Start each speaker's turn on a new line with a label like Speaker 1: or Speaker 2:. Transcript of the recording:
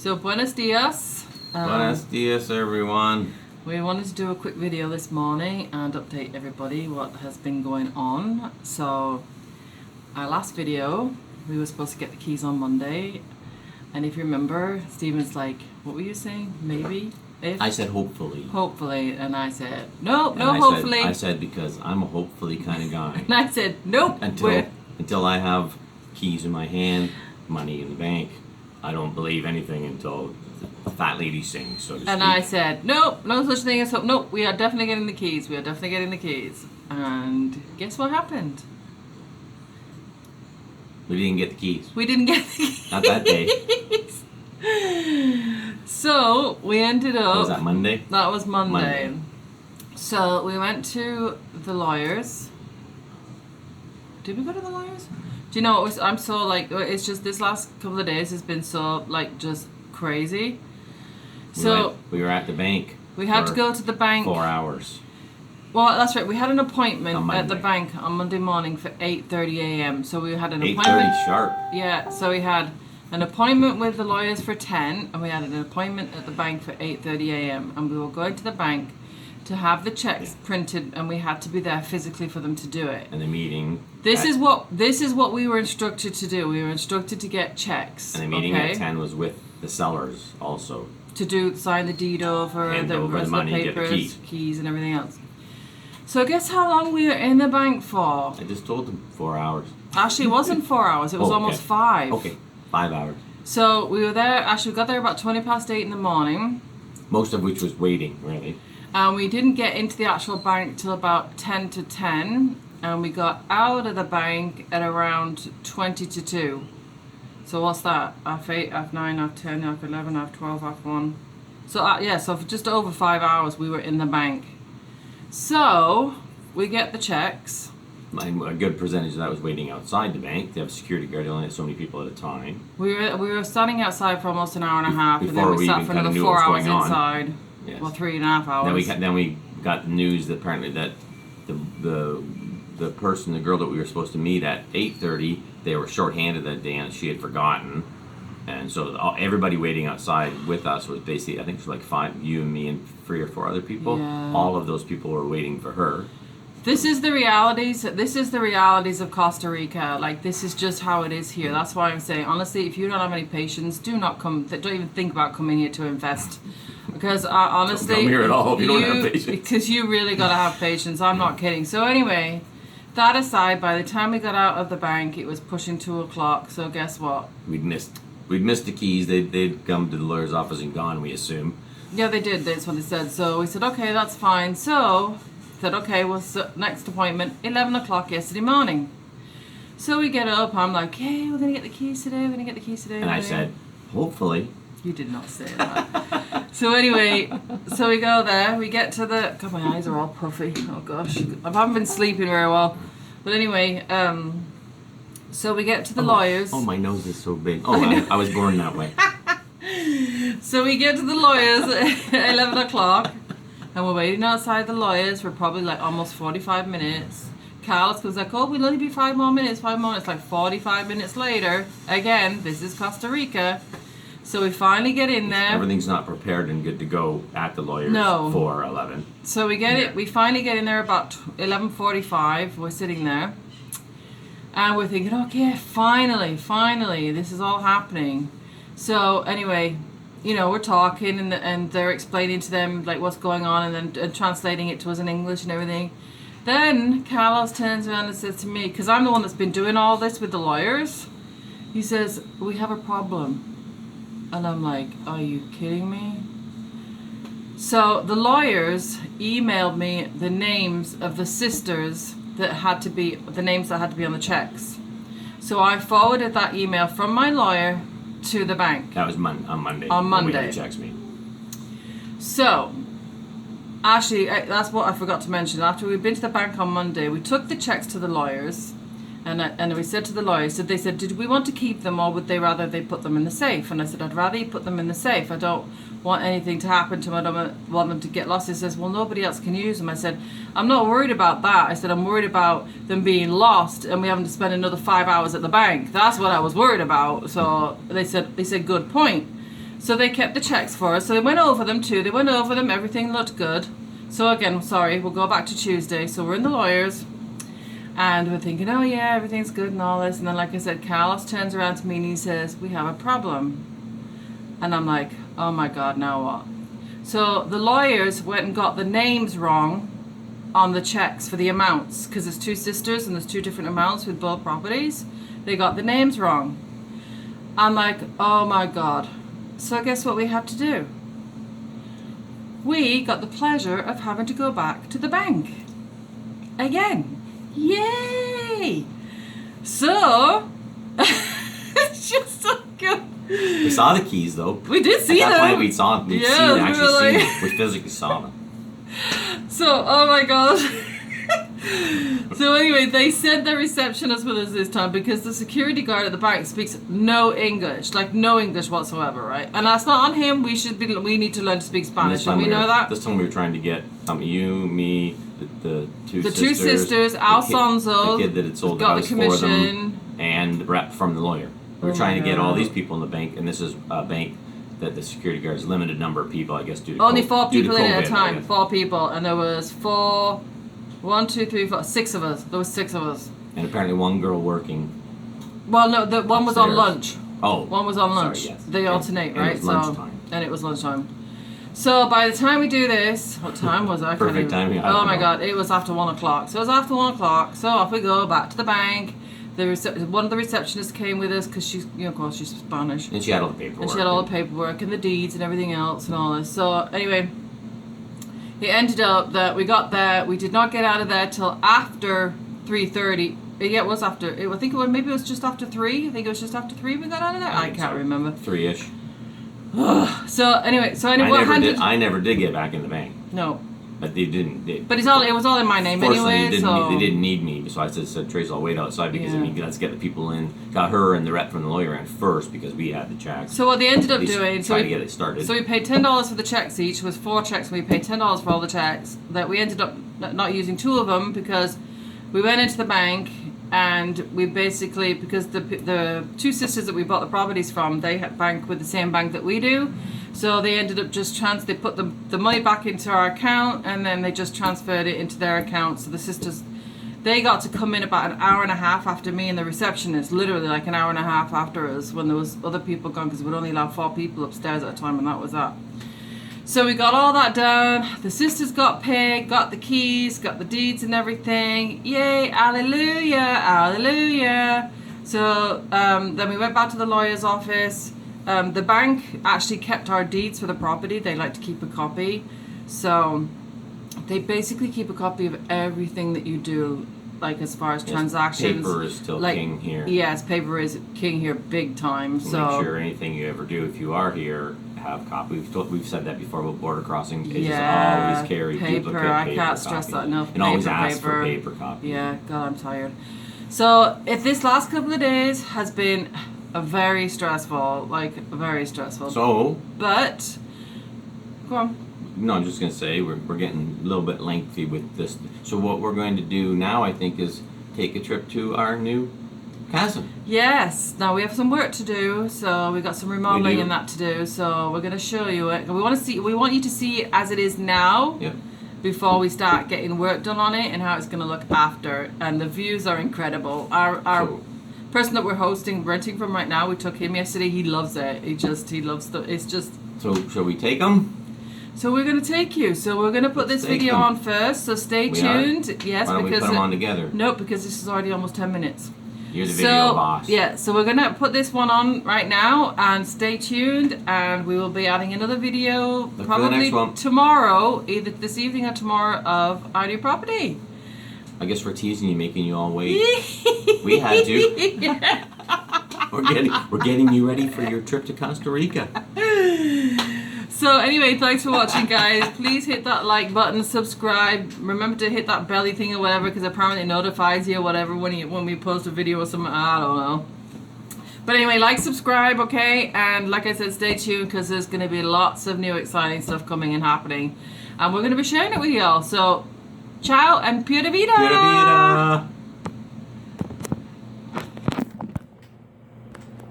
Speaker 1: So, buenos dias.
Speaker 2: Buenos dias, everyone.
Speaker 1: We wanted to do a quick video this morning and update everybody what has been going on. So, our last video, we were supposed to get the keys on Monday. And if you remember, Stephen's like, what were you saying? Maybe? If?
Speaker 2: I said hopefully.
Speaker 1: Hopefully. And I said, nope, no,
Speaker 2: I
Speaker 1: hopefully.
Speaker 2: I said because I'm a hopefully kind of guy.
Speaker 1: And I said, nope.
Speaker 2: Until I have keys in my hand, money in the bank, I don't believe anything until the fat lady sings, so to speak.
Speaker 1: And I said, nope, no such thing as hope. Nope, we are definitely getting the keys. We are definitely getting the keys. And guess what happened?
Speaker 2: We didn't get the keys.
Speaker 1: We didn't get the keys.
Speaker 2: Not that day.
Speaker 1: So we ended up.
Speaker 2: Was that Monday?
Speaker 1: That was Monday. So we went to the lawyers. Did we go to the lawyers? Do you know what? I'm so like, it's just this last couple of days has been so like just crazy. So
Speaker 2: we were at the bank.
Speaker 1: We had to go to the bank.
Speaker 2: 4 hours.
Speaker 1: Well, that's right. We had an appointment at the bank on Monday morning for 8:30 a.m. So we had an appointment.
Speaker 2: 8:30 sharp.
Speaker 1: Yeah. So we had an appointment with the lawyers for 10, and we had an appointment at the bank for 8:30 a.m. And we were going to the bank to have the checks printed, and we had to be there physically for them to do it.
Speaker 2: And the meeting.
Speaker 1: This is what we were instructed to do. We were instructed to get checks.
Speaker 2: And the meeting at 10 was with the sellers also.
Speaker 1: To sign the deed over,
Speaker 2: Hand
Speaker 1: the
Speaker 2: over
Speaker 1: rest
Speaker 2: the money,
Speaker 1: of the
Speaker 2: get the
Speaker 1: papers,
Speaker 2: keys.
Speaker 1: and everything else. So guess how long we were in the bank for?
Speaker 2: I just told them 4 hours.
Speaker 1: Actually, it wasn't 4 hours. It was almost 5.
Speaker 2: Okay, 5 hours.
Speaker 1: So we were there. Actually, we got there about 8:20 in the morning.
Speaker 2: Most of which was waiting, really.
Speaker 1: And we didn't get into the actual bank till about 10 to 10. And we got out of the bank at around 20 to 2. So what's that? Half 8, half 9, half 10, half 11, half 12, half 1. So so for just over 5 hours we were in the bank. So we get the checks.
Speaker 2: A good percentage of that was waiting outside the bank. They have a security guard, only had so many people at a time.
Speaker 1: We were standing outside for almost an hour and a half, and then
Speaker 2: Before
Speaker 1: we
Speaker 2: we
Speaker 1: sat
Speaker 2: even
Speaker 1: for
Speaker 2: kinda
Speaker 1: another
Speaker 2: knew
Speaker 1: 4
Speaker 2: what was
Speaker 1: hours
Speaker 2: going on.
Speaker 1: inside.
Speaker 2: Yes.
Speaker 1: Well, 3.5 hours.
Speaker 2: Then we got the news that apparently that the person, the girl that we were supposed to meet at 8:30, they were short-handed that day and she had forgotten. And so everybody waiting outside with us was basically, I think it was like 5, you and me and 3 or 4 other people.
Speaker 1: Yeah.
Speaker 2: All of those people were waiting for her.
Speaker 1: This is the realities. This is the realities of Costa Rica. Like, this is just how it is here. That's why I'm saying, honestly, if you don't have any patience, do not come. Don't even think about coming here to invest. Because honestly,
Speaker 2: don't come here at all if you don't have patience.
Speaker 1: Because you really gotta have patience. I'm not kidding. So anyway, that aside, by the time we got out of the bank, it was pushing 2 o'clock. So guess what?
Speaker 2: We'd missed the keys. They'd come to the lawyer's office and gone, we assume.
Speaker 1: Yeah, they did. That's what they said. So we said, okay, that's fine. So said, okay, well, next appointment, 11 o'clock yesterday morning. So we get up. I'm like, hey, we're gonna get the keys today. We're gonna get the keys today.
Speaker 2: And I said, hopefully.
Speaker 1: You did not say that. So anyway, so we go there. We get to the. God, my eyes are all puffy. Oh gosh, I haven't been sleeping very well. But anyway, so we get to the lawyers.
Speaker 2: Oh, my nose is so big. Oh, I was born that way.
Speaker 1: So we get to the lawyers at 11 o'clock, and we're waiting outside the lawyers for probably like almost 45 minutes. Carlos was like, oh, we'll only be 5 more minutes, 5 more minutes. Like 45 minutes later, again, this is Costa Rica. So we finally get in there.
Speaker 2: Everything's not prepared and good to go at the lawyers for 11.
Speaker 1: So we get it. We finally get in there about 11:45. We're sitting there, and we're thinking, okay, finally, this is all happening. So anyway, you know, we're talking, and they're explaining to them like what's going on, and then translating it to us in English and everything. Then Carlos turns around and says to me, because I'm the one that's been doing all this with the lawyers, he says, we have a problem. And I'm like, are you kidding me? So the lawyers emailed me the names of the sisters that had to be, the names that had to be on the checks. So I forwarded that email from my lawyer to the bank.
Speaker 2: That was on Monday.
Speaker 1: On Monday.
Speaker 2: We had the checks meet.
Speaker 1: So, actually, that's what I forgot to mention. After we'd been to the bank on Monday, we took the checks to the lawyers. And we said to the lawyers, they said, did we want to keep them, or would they rather they put them in the safe? And I said, I'd rather you put them in the safe. I don't want anything to happen to them. I don't want them to get lost. He says, well, nobody else can use them. I said, I'm not worried about that. I said, I'm worried about them being lost and we having to spend another 5 hours at the bank. That's what I was worried about. So they said, good point. So they kept the checks for us. So they went over them too. They went over them. Everything looked good. So again, sorry, we'll go back to Tuesday. So we're in the lawyers. And we're thinking, oh yeah, everything's good and all this. And then, like I said, Carlos turns around to me and he says, we have a problem. And I'm like, oh my God, now what? So the lawyers went and got the names wrong on the checks for the amounts. Because there's 2 sisters and there's 2 different amounts with both properties. They got the names wrong. I'm like, oh my God. So guess what we had to do? We got the pleasure of having to go back to the bank. Again. Yay! So, it's just so good.
Speaker 2: We saw the keys though.
Speaker 1: We did see them.
Speaker 2: At that point we saw them. We'd
Speaker 1: Yeah,
Speaker 2: seen, actually
Speaker 1: like...
Speaker 2: seen them. We physically saw them.
Speaker 1: So, oh my God. So anyway, they sent their receptionist with us this time because the security guard at the bank speaks no English, like no English whatsoever, right? And that's not on him. We need to learn to speak Spanish. Did we know that?
Speaker 2: This time we were trying to get you, me, the two sisters.
Speaker 1: The 2 sisters, Alfonso,
Speaker 2: the kid that had sold the
Speaker 1: got
Speaker 2: house
Speaker 1: the commission,
Speaker 2: for them, and the rep from the lawyer. We were trying to get all these people in the bank, and this is a bank that the security guards limited number of people, I guess, due to
Speaker 1: only
Speaker 2: COVID,
Speaker 1: 4 people in at a
Speaker 2: COVID,
Speaker 1: time. 4 people, and there was 6 of us. There was 6 of us.
Speaker 2: And apparently one girl working.
Speaker 1: Well, no, the one was on lunch.
Speaker 2: Oh,
Speaker 1: one was on lunch.
Speaker 2: Sorry, yes.
Speaker 1: They alternate, right?
Speaker 2: It was lunchtime.
Speaker 1: And it was lunchtime. So by the time we do this, what time was I?
Speaker 2: Perfect timing.
Speaker 1: Oh my God, it was after 1 o'clock. So it was after 1 o'clock. So off we go back to the bank. One of the receptionists came with us because she's, of course, she's Spanish.
Speaker 2: And she had all the paperwork.
Speaker 1: And she had all the paperwork and the deeds and everything else and all this. So anyway, it ended up that we got there. We did not get out of there till after 3:30. Yeah, it was after. I think maybe it was just after 3. I think it was just after 3 we got out of there. I can't remember.
Speaker 2: 3-ish.
Speaker 1: So anyway,
Speaker 2: I never did get back in the bank.
Speaker 1: No.
Speaker 2: But they didn't.
Speaker 1: But it was all in my name anyway.
Speaker 2: They didn't need me, so I said, Trace, I'll wait outside because let's get the people in. Got her and the rep from the lawyer in first because we had the checks.
Speaker 1: So what they ended up doing,
Speaker 2: to get it started.
Speaker 1: So we paid $10 for the checks each. It was 4 checks. And we paid $10 for all the checks. That we ended up not using 2 of them because we went into the bank and we basically, because the 2 sisters that we bought the properties from, they had bank with the same bank that we do. So they ended up they put the money back into our account and then they just transferred it into their account. So the sisters, they got to come in about an hour and a half after me and the receptionist, literally like an hour and a half after us when there was other people gone because we'd only allow 4 people upstairs at a time and that was that. So we got all that done. The sisters got paid, got the keys, got the deeds and everything. Yay, hallelujah, hallelujah. So then we went back to the lawyer's office. The bank actually kept our deeds for the property. They like to keep a copy. So they basically keep a copy of everything that you do, like as far as transactions.
Speaker 2: Paper is still king here.
Speaker 1: Yes, paper is king here big time. So
Speaker 2: make sure anything you ever do, if you are here, have copy. We've said that before about border crossing. Just always carry
Speaker 1: paper. I can't stress that enough.
Speaker 2: And always ask for paper copy.
Speaker 1: Yeah, God, I'm tired. So if this last couple of days has been very stressful.
Speaker 2: So,
Speaker 1: but go on.
Speaker 2: No, I'm just gonna say we're getting a little bit lengthy with this. So what we're going to do now, I think, is take a trip to our new casa.
Speaker 1: Yes. Now we have some work to do, so we got some remodeling and that to do. So we're gonna show you it. We want you to see it as it is now.
Speaker 2: Yep.
Speaker 1: Before we start getting work done on it and how it's gonna look after. And the views are incredible. Our person that we're renting from right now, we took him yesterday. He loves it. He loves it's just.
Speaker 2: So shall we take them?
Speaker 1: So we're going to take you. So we're going to put this video on first. So stay tuned. Yes,
Speaker 2: why don't
Speaker 1: because
Speaker 2: we put them on together?
Speaker 1: No, because this is already almost 10 minutes.
Speaker 2: You're the video boss.
Speaker 1: Yeah, so we're going to put this one on right now and stay tuned and we will be adding another video probably tomorrow, either this evening or tomorrow, of our new property.
Speaker 2: I guess we're teasing you, making you all wait. We had to.
Speaker 1: Yeah.
Speaker 2: We're getting you ready for your trip to Costa Rica.
Speaker 1: So anyway, thanks for watching, guys. Please hit that like button, subscribe. Remember to hit that belly thing or whatever, because apparently it notifies you or whatever when we post a video or something. I don't know. But anyway, like, subscribe, okay? And like I said, stay tuned because there's going to be lots of new exciting stuff coming and happening. And we're going to be sharing it with y'all. So, ciao and Pura Vida!
Speaker 2: Pura Vida!